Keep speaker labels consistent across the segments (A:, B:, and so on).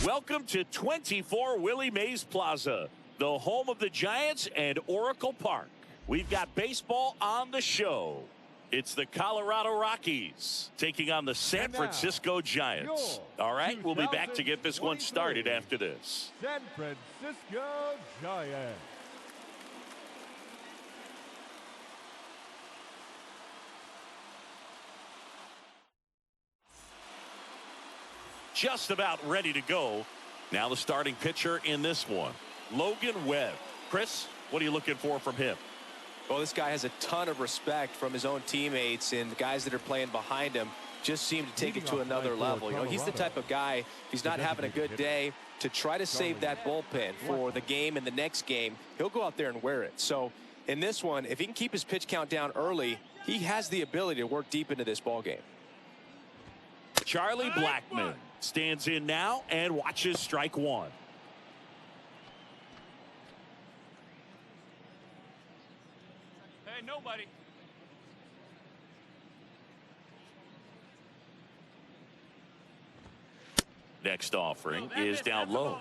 A: Welcome to 24 Willie Mays Plaza, the home of the Giants and Oracle Park. We've got baseball on the show. It's the Colorado Rockies taking on the San Francisco Giants. All right, we'll be back to get this one started after this.
B: San Francisco Giants.
A: Just about ready to go. Now the starting pitcher in this one, Logan Webb. Chris, what are you looking for from him?
C: Well, this guy has a ton of respect from his own teammates, and the guys that are playing behind him just seem to take it to another level. You know, he's the type of guy, if he's not having a good day, to try to save that bullpen for the game and the next game, he'll go out there and wear it. So in this one, if he can keep his pitch count down early, he has the ability to work deep into this ball game.
A: Charlie Blackmon stands in now and watches strike one.
D: Hey, nobody.
A: Next offering is down low.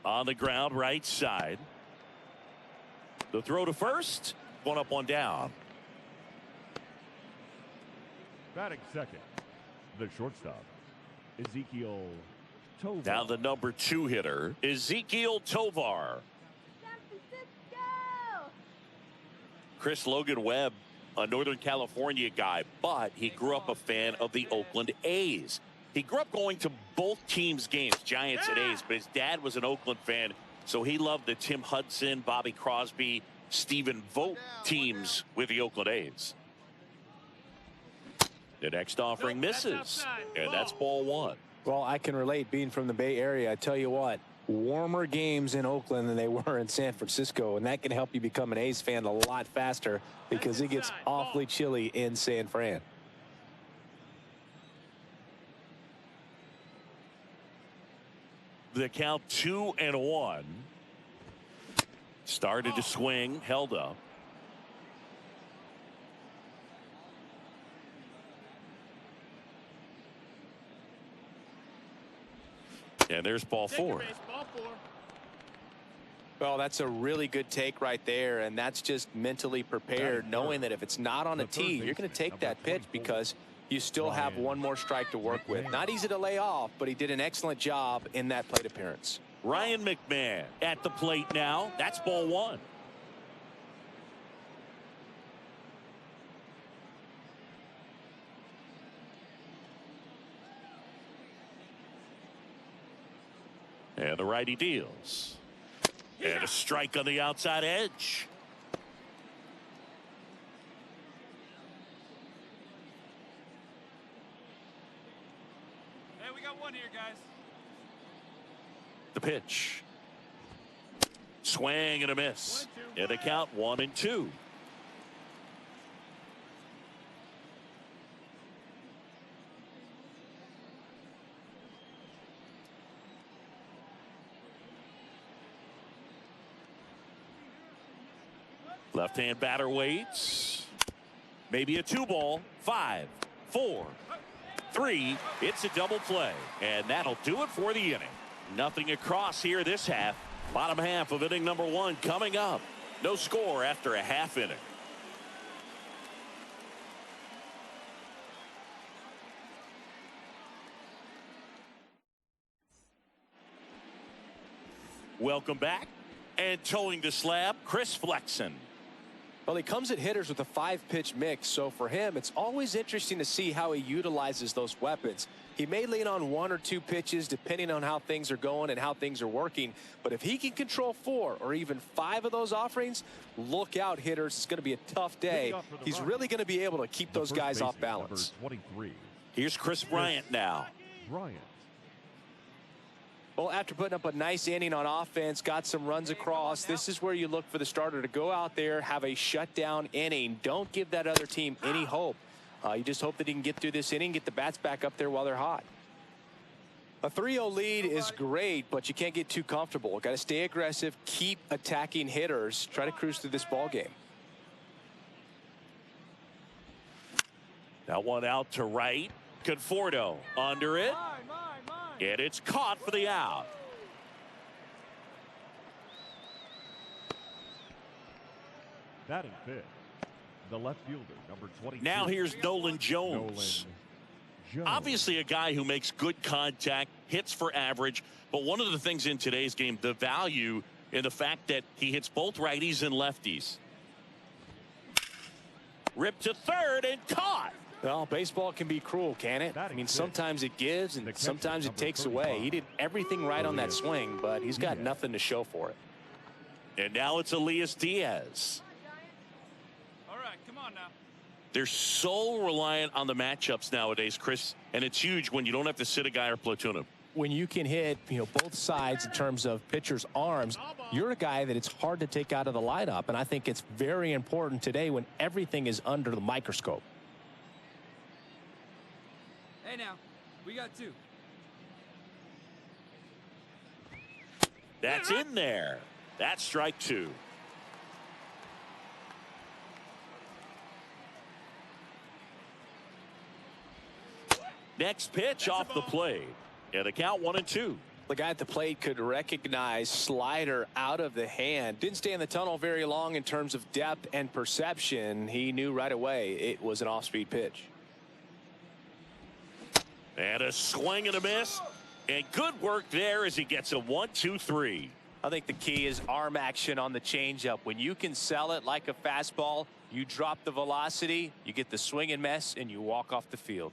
A: On the ground, right side. The throw to first. One up, one down.
B: Batting second, the shortstop, Ezekiel Tovar.
A: Now the number 2 hitter, Ezekiel Tovar. Chris, Logan Webb, a Northern California guy, but he grew up a fan of the Oakland A's. He grew up going to both teams' games, Giants and A's, but his dad was an Oakland fan, so he loved the Tim Hudson, Bobby Crosby, Stephen Vogt teams with the Oakland A's. The next offering misses, and that's ball one.
C: Well, I can relate, being from the Bay Area. I tell you what, warmer games in Oakland than they were in San Francisco, and that can help you become an A's fan a lot faster because it gets awfully chilly in San Fran.
A: The count 2-1. Started to swing, held up. And there's ball four.
C: Well, that's a really good take right there, and that's just mentally prepared, knowing that if it's not on a tee, you're going to take that pitch because you still have one more strike to work with. Not easy to lay off, but he did an excellent job in that plate appearance.
A: Ryan McMahon at the plate now. That's ball one. And the righty deals. And a strike on the outside edge.
D: Hey, we got one here, guys.
A: The pitch. Swing and a miss. And the count 1-2. Left-hand batter waits. Maybe a 2-ball. 5, 4, 3. It's a double play. And that'll do it for the inning. Nothing across here this half. Bottom half of inning number 1 coming up. No score after a half inning. Welcome back. And towing the slab, Chris Flexen.
C: Well, he comes at hitters with a 5-pitch mix, so for him, it's always interesting to see how he utilizes those weapons. He may lean on 1 or 2 pitches depending on how things are going and how things are working, but if he can control 4 or even 5 of those offerings, look out, hitters. It's going to be a tough day. He's really going to be able to keep those guys off balance.
A: Here's Chris Bryant now.
C: Well, after putting up a nice inning on offense, got some runs across, this is where you look for the starter to go out there, have a shutdown inning. Don't give that other team any hope. You just hope that he can get through this inning, get the bats back up there while they're hot. A 3-0 lead is great, but you can't get too comfortable. Got to stay aggressive, keep attacking hitters, try to cruise through this ball game.
A: That one out to right. Conforto under it. And it's caught for the out.
B: Batting fifth, the left fielder, number 22.
A: Now here's Nolan Jones. Obviously a guy who makes good contact, hits for average, but one of the things in today's game, the value in the fact that he hits both righties and lefties. Ripped to third and caught.
C: Well, baseball can be cruel, can it? I mean, sometimes it gives and sometimes it takes away. He did everything right on that swing, but he's got nothing to show for it.
A: And now it's Elias Diaz.
D: All right, come on now.
A: They're so reliant on the matchups nowadays, Chris, and it's huge when you don't have to sit a guy or platoon him.
C: When you can hit, both sides in terms of pitchers' arms, you're a guy that it's hard to take out of the lineup, and I think it's very important today when everything is under the microscope.
D: Hey now, we got two.
A: That's in there. That's strike two. Next pitch off the plate. And the count 1-2.
C: The guy at the plate could recognize slider out of the hand. Didn't stay in the tunnel very long in terms of depth and perception. He knew right away it was an off-speed pitch.
A: And a swing and a miss. And good work there as he gets a 1-2-3.
C: I think the key is arm action on the changeup. When you can sell it like a fastball, you drop the velocity, you get the swing and miss, and you walk off the field.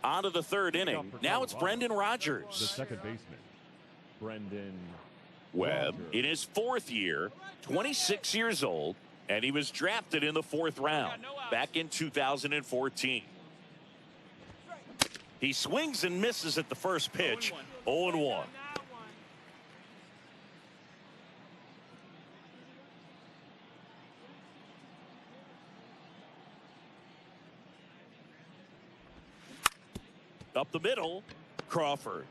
A: On to the third inning. Now it's Brendan Rodgers.
B: The second baseman, Brendan
A: Webb
B: Rodgers.
A: in his fourth year, 26 years old, and he was drafted in the 4th round back in 2014. He swings and misses at the first pitch, 0-1. Up the middle, Crawford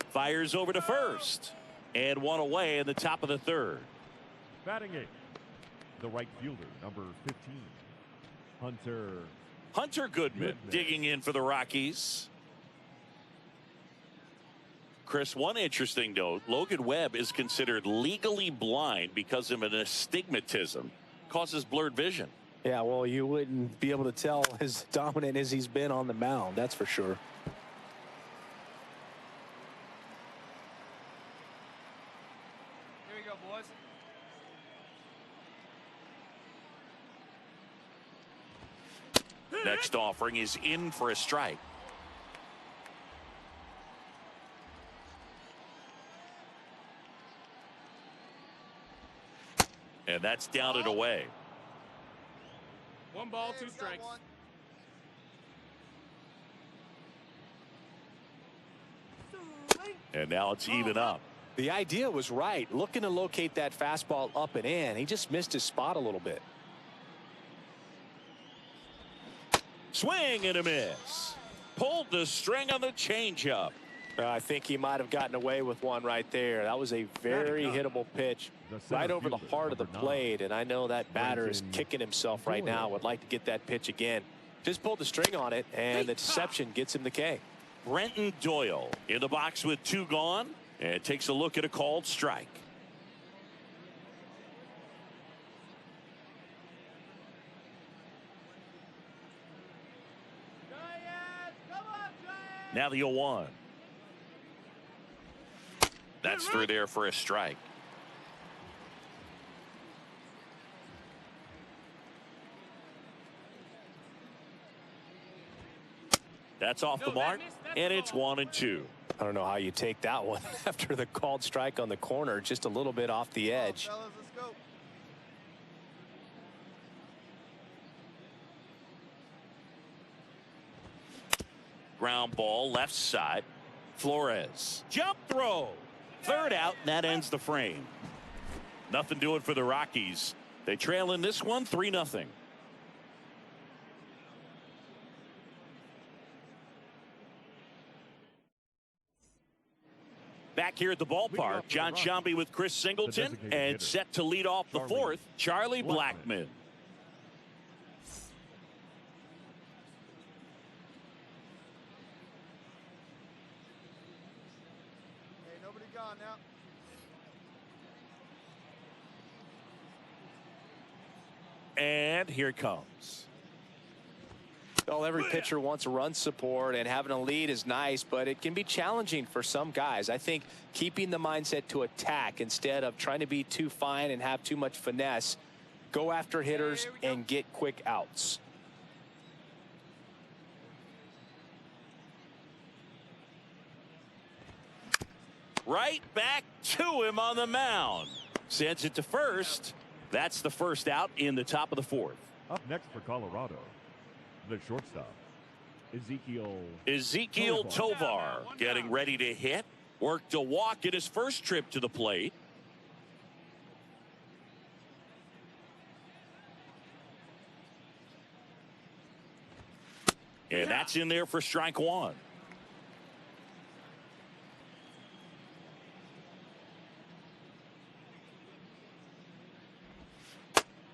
A: fires over to first, and one away in the top of the third.
B: Batting eighth, the right fielder, number 15,
A: Hunter Goodman digging in for the Rockies. Chris, one interesting note, Logan Webb is considered legally blind because of an astigmatism. Causes blurred vision.
C: Yeah, well, you wouldn't be able to tell as dominant as he's been on the mound, that's for sure.
D: Here we go, boys.
A: Next offering is in for a strike. And that's down and away.
D: 1 ball, 2 strikes.
A: And now it's even up.
C: The idea was right, looking to locate that fastball up and in. He just missed his spot a little bit.
A: Swing and a miss. Pulled the string on the changeup.
C: I think he might have gotten away with one right there. That was a very hittable pitch right over the heart of the plate. And I know that batter is kicking himself right now. Would like to get that pitch again. Just pulled the string on it, and the deception gets him the K.
A: Brenton Doyle in the box with 2 gone, and takes a look at a called strike. Now the 0-1. That's through there for a strike. That's off the mark, and it's 1-2.
C: I don't know how you take that one after the called strike on the corner, just a little bit off the edge.
A: Ground ball left side. Flores. Jump throw. Third out, and that ends the frame. Nothing doing for the Rockies. They trail in this one 3-0. Back here at the ballpark, John Sciambi with Chris Singleton, and set to lead off the fourth, Charlie Blackmon.
E: Hey, nobody gone now.
A: And here it comes.
C: Well, every pitcher wants run support, and having a lead is nice, but it can be challenging for some guys. I think keeping the mindset to attack instead of trying to be too fine and have too much finesse, go after hitters and get quick outs.
A: Right back to him on the mound. Sends it to first. That's the first out in the top of the fourth.
B: Up next for Colorado, the shortstop, Ezekiel
A: Tovar getting ready to hit. Worked a walk in his first trip to the plate. And that's in there for strike one.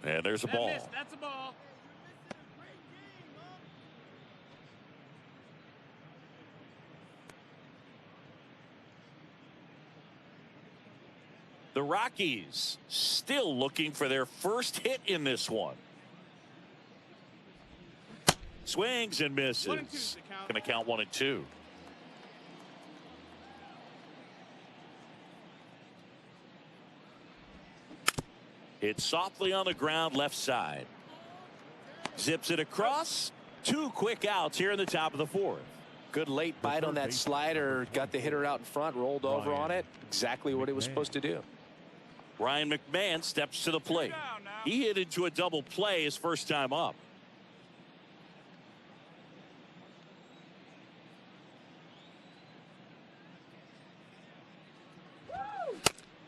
A: And there's a ball.
D: That's a ball.
A: The Rockies still looking for their first hit in this one. Swings and misses.
D: 1 and 2's the count.
A: Going to count 1 and 2. Hit softly on the ground left side. Zips it across. 2 quick outs here in the top of the fourth.
C: Good late bite on that slider. Got the hitter out in front, rolled over on it. Exactly what he was supposed to do.
A: Ryan McMahon steps to the plate. He hit into a double play his first time up.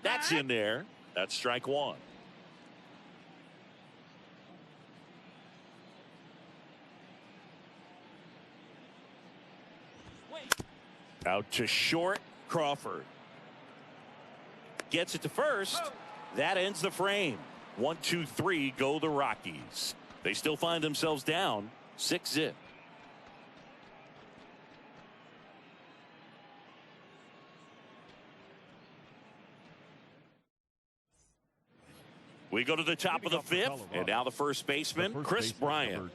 A: That's in there. That's strike one. Out to short, Crawford. Gets it to first. That ends the frame. 1, 2, 3 go the Rockies. They still find themselves down 6-0. We go to the top of the fifth, and now the first baseman, Chris Bryant.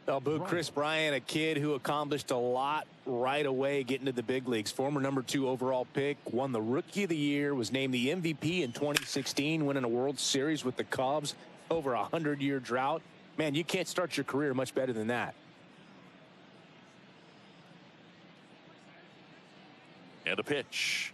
B: Number 23,
C: Chris Bryant, a kid who accomplished a lot right away getting to the big leagues. Former number 2 overall pick, won the Rookie of the Year, was named the MVP in 2016, winning a World Series with the Cubs over a 100-year drought. Man, you can't start your career much better than that.
A: And a pitch.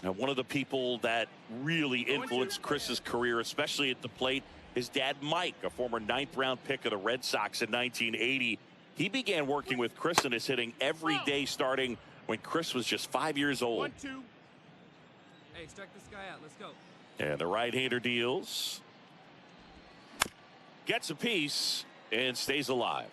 A: Now, one of the people that really influenced Chris's career, especially at the plate, his dad, Mike, a former 9th-round pick of the Red Sox in 1980. He began working with Chris in his hitting every day starting when Chris was just 5 years old.
D: 1, 2. Hey, strike this guy out. Let's go.
A: And the right-hander deals. Gets a piece and stays alive.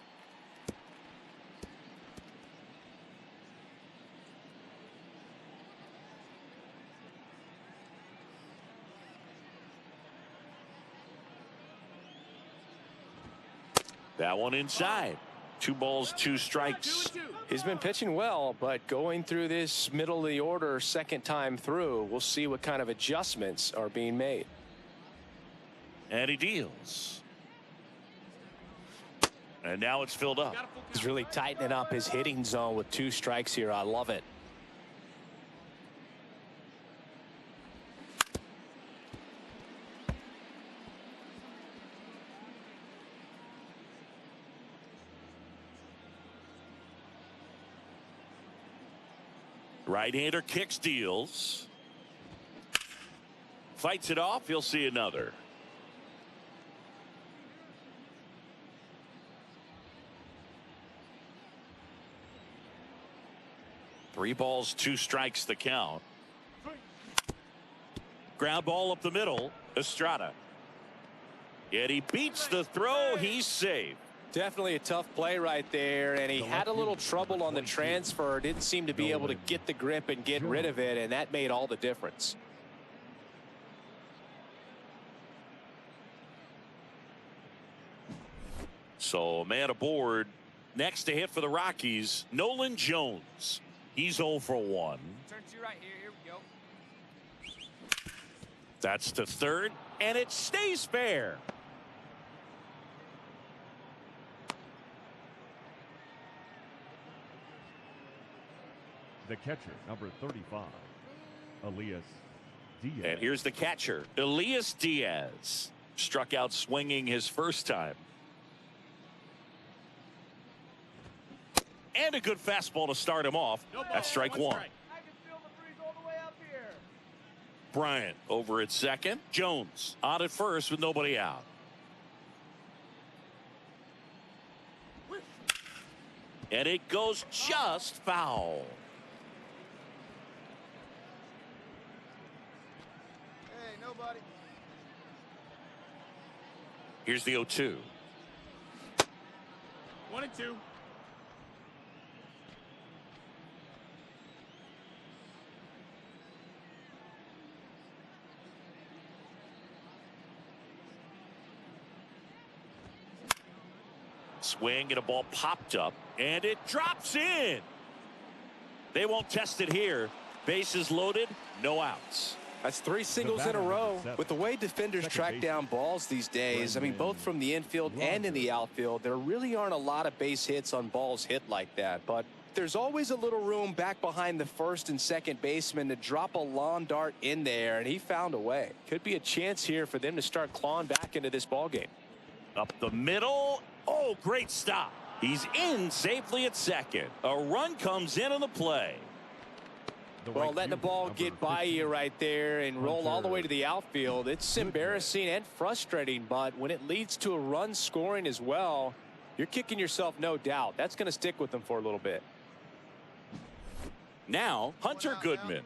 A: That one inside. 2 balls, 2 strikes.
C: He's been pitching well, but going through this middle of the order second time through, we'll see what kind of adjustments are being made.
A: And he deals. And now it's filled up.
C: He's really tightening up his hitting zone with 2 strikes here. I love it.
A: Right-hander kicks, deals. Fights it off. He'll see another. Three balls, 2 strikes the count. Ground ball up the middle. Estrada. Yet he beats the throw. He's safe.
C: Definitely a tough play right there, and he had a little trouble on the transfer. Didn't seem to be able to get the grip and get rid of it, and that made all the difference.
A: So a man aboard. Next to hit for the Rockies, Nolan Jones. He's 0 for 1.
D: Turn to your right here. Here we go.
A: That's to third, and it stays fair.
B: The catcher, number 35, Elias Diaz.
A: And here's the catcher, Elias Diaz. Struck out swinging his first time. And a good fastball to start him off. That's strike one.
E: I can feel the breeze all the way up here.
A: Bryant over at second. Jones on at first with nobody out. And it goes just foul.
E: Hey, nobody.
A: Here's the 0-2.
D: 1 and 2.
A: Swing and a ball popped up and it drops in. They won't test it here. Bases loaded, no outs.
C: That's 3 singles in a row. With the way defenders track down balls these days, I mean, both from the infield and in the outfield, there really aren't a lot of base hits on balls hit like that. But there's always a little room back behind the first and second baseman to drop a lawn dart in there, and he found a way. Could be a chance here for them to start clawing back into this ball game.
A: Up the middle. Oh, great stop. He's in safely at second. A run comes in on the play.
C: Well, letting the ball get by you right there and roll all the way to the outfield, it's embarrassing and frustrating, but when it leads to a run scoring as well, you're kicking yourself, no doubt. That's going to stick with them for a little bit.
A: Now, Hunter Goodman.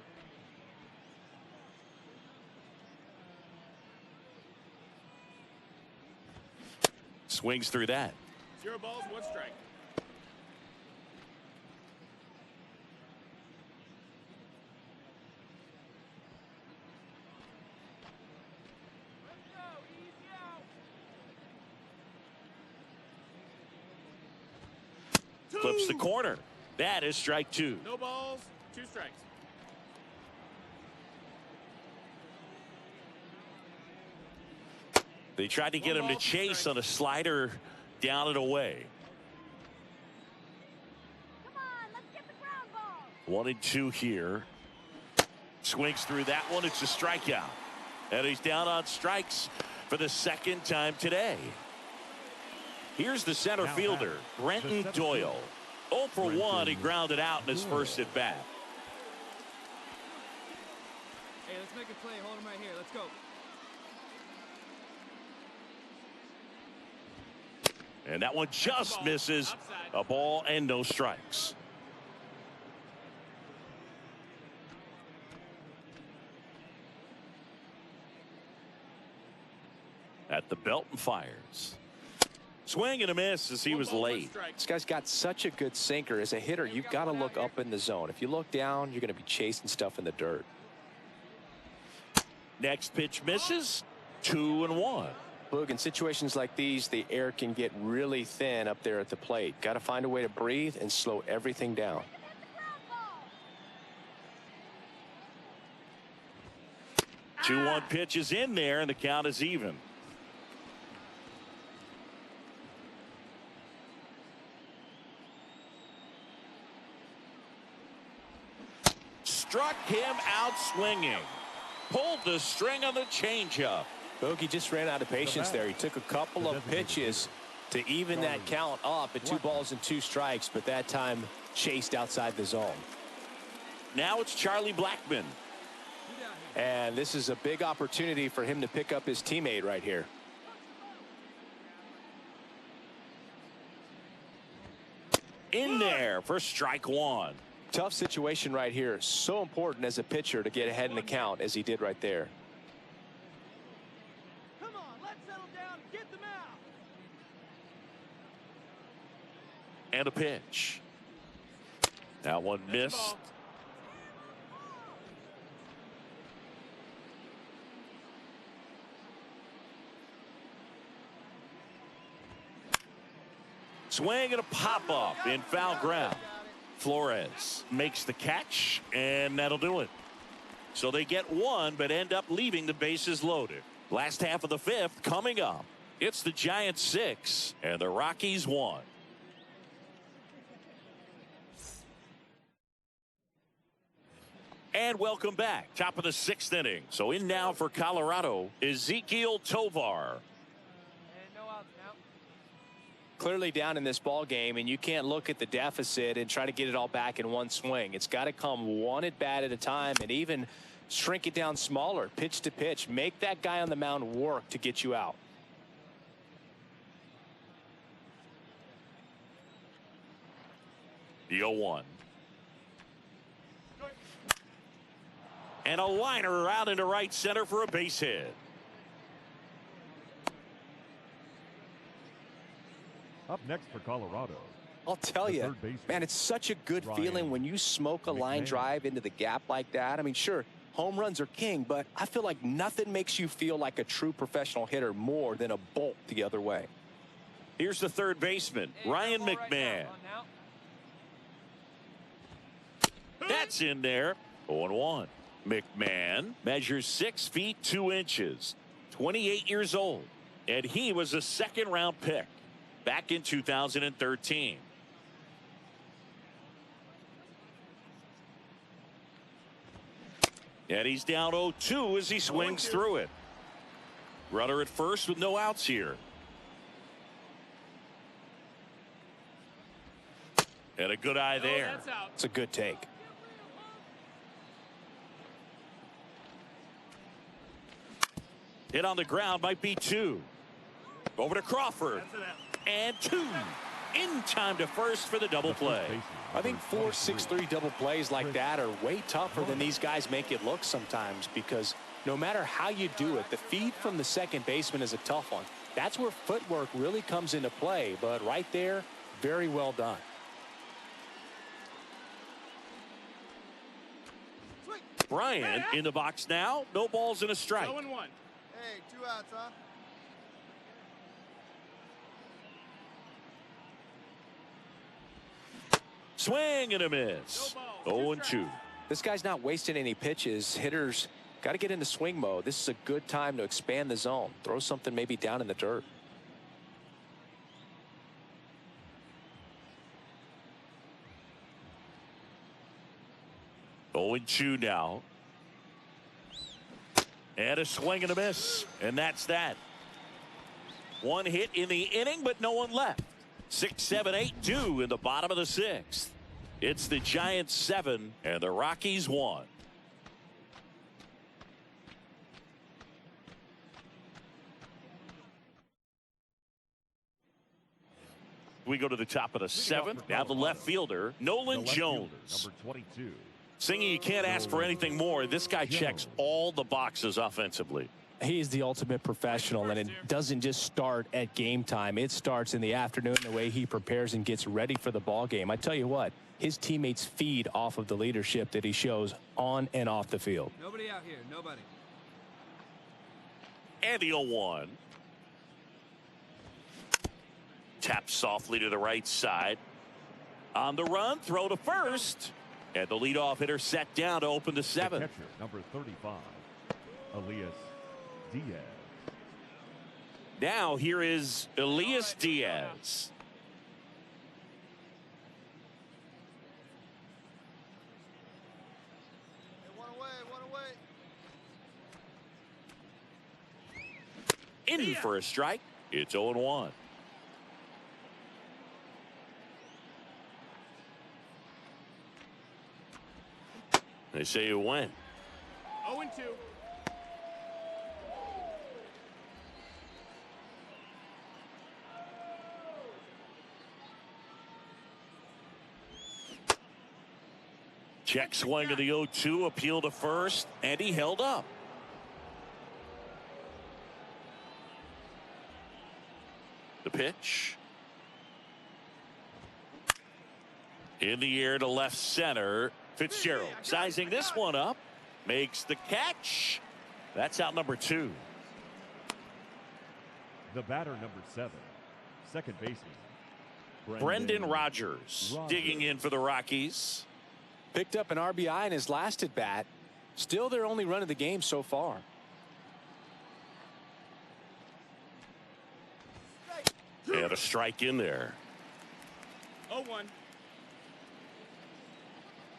A: Swings through that.
D: 0 balls, 1 strike.
A: Flips the corner. That is strike 2.
D: No balls, 2 strikes.
A: They tried to get him to chase on a slider down and away.
F: Come on, let's get the ground ball.
A: 1 and 2 here. Swings through that one. It's a strikeout. And he's down on strikes for the second time today. Here's the center fielder, Brenton Doyle. 0 for 1. He grounded out in his first at bat.
D: Hey, let's make a play. Hold him right here. Let's go.
A: And that one just misses. A ball and no strikes. At the belt and fires. Swing and a miss as he was late.
C: This guy's got such a good sinker. As a hitter, you've got to look up in the zone. If you look down, you're going to be chasing stuff in the dirt.
A: Next pitch misses. 2 and 1.
C: Boog, in situations like these, the air can get really thin up there at the plate. Got to find a way to breathe and slow everything down.
A: 2-1 pitch is in there, and the count is even. Struck him out swinging. Pulled the string on the changeup.
C: Bogey just ran out of patience there. He took a couple of pitches to even that count up at 2 balls and 2 strikes, but that time chased outside the zone.
A: Now it's Charlie Blackmon.
C: And this is a big opportunity for him to pick up his teammate right here.
A: In there for strike 1.
C: Tough situation right here. So important as a pitcher to get ahead in the count as he did right there.
A: And a pitch. That one missed. Swing and a pop-up in foul ground. Flores makes the catch, and that'll do it. So they get one, but end up leaving the bases loaded. Last half of the fifth coming up. It's the Giants 6 and the Rockies 1. And welcome back. Top of the sixth inning. So in now for Colorado, Ezequiel Tovar.
C: Clearly down in this ball game, and you can't look at the deficit and try to get it all back in one swing. It's got to come one at bat at a time, and even shrink it down smaller, pitch to pitch. Make that guy on the mound work to get you out.
A: The 0-1. And a liner out into right center for a base hit.
B: Up next for Colorado.
C: I'll tell you, man, it's such a good feeling when you smoke a line drive into the gap like that. I mean, sure, home runs are king, but I feel like nothing makes you feel like a true professional hitter more than a bolt the other way.
A: Here's the third baseman, Ryan McMahon. That's in there. 0-1. McMahon measures 6 feet 2 inches, 28 years old, and he was a second-round pick back in 2013. And he's down 0-2 as he swings through it. Runner at first with no outs here. And a good eye there.
C: It's a good take.
A: Hit on the ground, might be 2. Over to Crawford. And 2 in time to first for the double play.
C: I think 4 6-3 double plays like that are way tougher than these guys make it look sometimes, because no matter how you do it, the feed from the second baseman is a tough one. That's where footwork really comes into play, but right there, very well done.
A: Bryant in the box now. No balls and a strike.
E: 0-1. Hey, 2 outs, huh?
A: Swing and a miss. 0-2.
C: This guy's not wasting any pitches. Hitters got to get into swing mode. This is a good time to expand the zone. Throw something maybe down in the dirt.
A: Oh, 0-2 now. And a swing and a miss. And that's that. One hit in the inning, but no one left. 6, 7, 8, 2 in the bottom of the sixth. It's the Giants 7 and the Rockies 1. We go to the top of the seventh. Now the left fielder, Nolan Jones.
B: Number 22.
A: Singing, you can't ask for anything more. This guy checks all the boxes offensively.
C: He is the ultimate professional, and it doesn't just start at game time. It starts in the afternoon, the way he prepares and gets ready for the ball game. I tell you what, his teammates feed off of the leadership that he shows on and off the field.
D: Nobody out here, nobody.
A: And the 0-1. Tap softly to the right side. On the run, throw to first. And the leadoff hitter set down to open the seventh.
B: Catcher, number 35, Elias Diaz.
A: Now here is Elias Diaz.
E: Hey, one away.
A: In for a strike. It's 0-1. They say it went.
D: 0-2.
A: Check swing of the 0-2, appeal to first, and he held up. The pitch. In the air to left center. Fitzgerald sizing this one up. Makes the catch. That's out number 2.
B: The batter, number 7, second baseman,
A: Brendan Rodgers digging in for the Rockies.
C: Picked up an RBI in his last at bat. Still their only run of the game so far.
A: And a strike in there.
D: 0-1.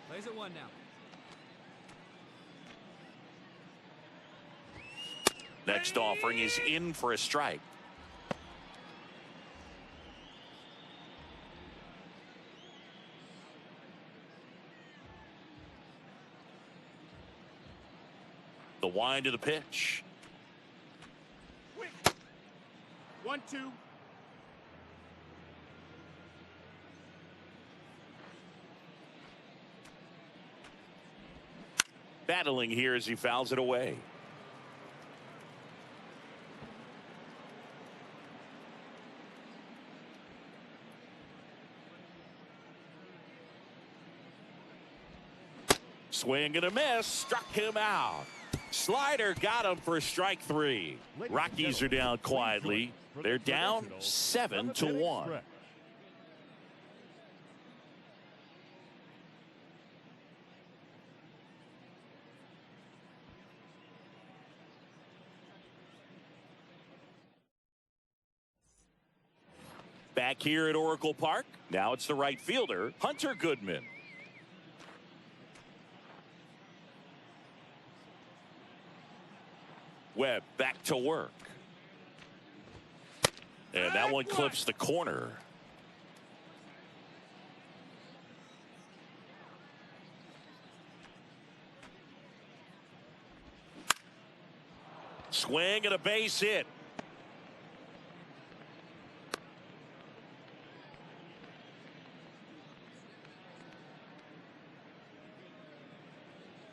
D: Plays at 1 now.
A: Next offering is in for a strike. The wind of the pitch.
D: 1-2.
A: Battling here as he fouls it away. Swing and a miss. Struck him out. Slider got him for strike 3. Rockies are down quietly. They're down 7-1. Back here at Oracle Park. Now it's the right fielder, Hunter Goodman. Webb back to work. And that one clips the corner. Swing and a base hit.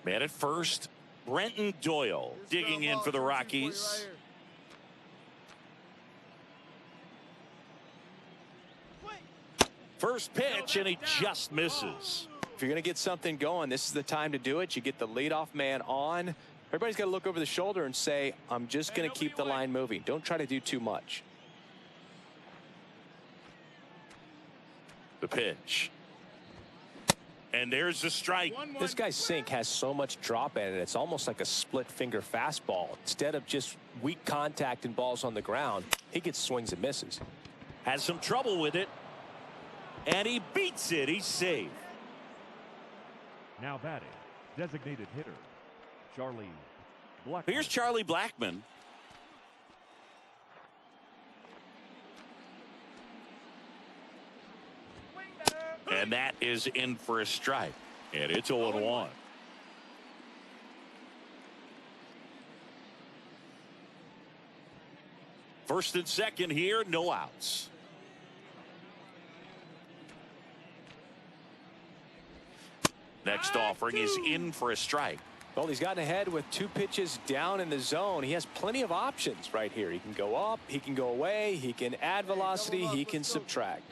A: Man at first, Brenton Doyle digging in for the Rockies. First pitch, and he just misses.
C: If you're going to get something going, this is the time to do it. You get the leadoff man on. Everybody's got to look over the shoulder and say, I'm just going to keep the line moving. Don't try to do too much.
A: The pitch. And there's the strike.
C: This guy's sink has so much drop in it. It's almost like a split finger fastball. Instead of just weak contact and balls on the ground, he gets swings and misses.
A: Has some trouble with it. And he beats it. He's safe.
B: Now batting, designated hitter, Charlie Blackmon.
A: Here's Charlie Blackmon. And that is in for a strike. And it's 0-1. First and second here, no outs. Next offering is in for a strike.
C: Well, he's gotten ahead with 2 pitches down in the zone. He has plenty of options right here. He can go up, he can go away, he can add velocity, he can subtract.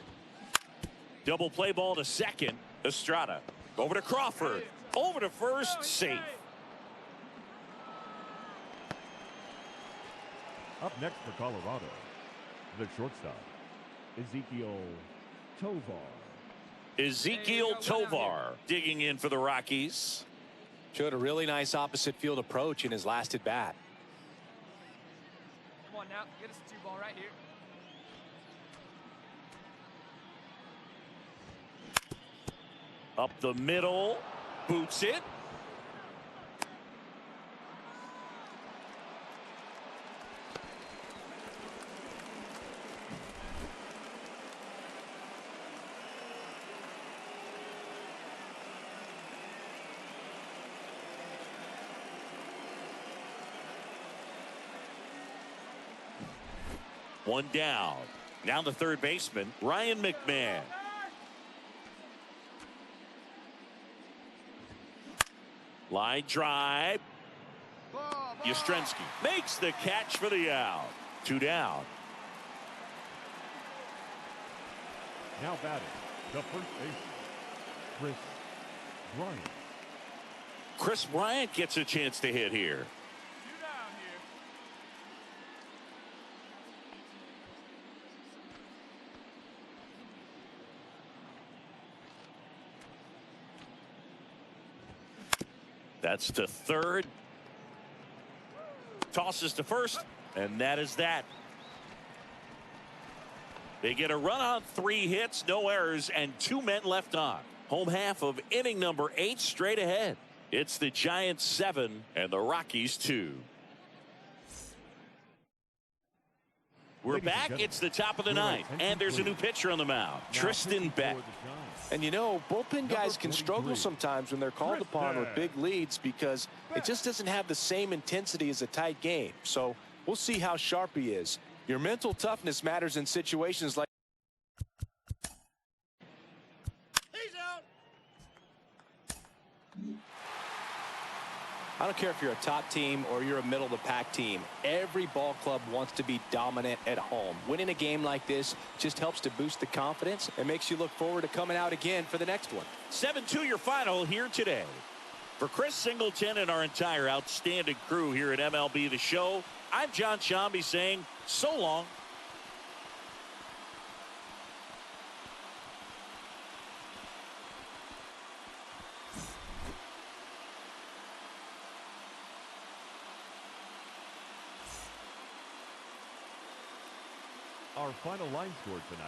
A: Double play ball to second. Estrada over to Crawford. Over to first. Safe.
B: Up next for Colorado, the shortstop, Ezekiel
A: Tovar digging in for the Rockies.
C: Showed a really nice opposite field approach in his last at bat.
D: Come on now, get us a 2-ball right here.
A: Up the middle, boots it. One down. Now the third baseman, Ryan McMahon. Line drive. Yastrzemski makes the catch for the out. 2 down.
B: Now batting, the first baseman, Chris Bryant.
A: Chris Bryant gets a chance to hit here.
D: You down here.
A: That's to third. Tosses to first, and that is that. They get a run on 3 hits, no errors, and 2 men left on. Home half of inning number 8 straight ahead. It's the Giants 7 and the Rockies 2. We're back. It's the top of the 9th, and there's a new pitcher on the mound, Tristan Beck.
C: And you know, bullpen guys can struggle sometimes when they're called upon with big leads because it just doesn't have the same intensity as a tight game. So we'll see how sharp he is. Your mental toughness matters in situations like.
D: He's out.
C: I don't care if you're a top team or you're a middle of the pack team. Every ball club wants to be dominant at home. Winning a game like this just helps to boost the confidence and makes you look forward to coming out again for the next one.
A: 7-2 your final here today. For Chris Singleton and our entire outstanding crew here at MLB The Show, I'm John Shambi saying so long.
B: Our final line score tonight.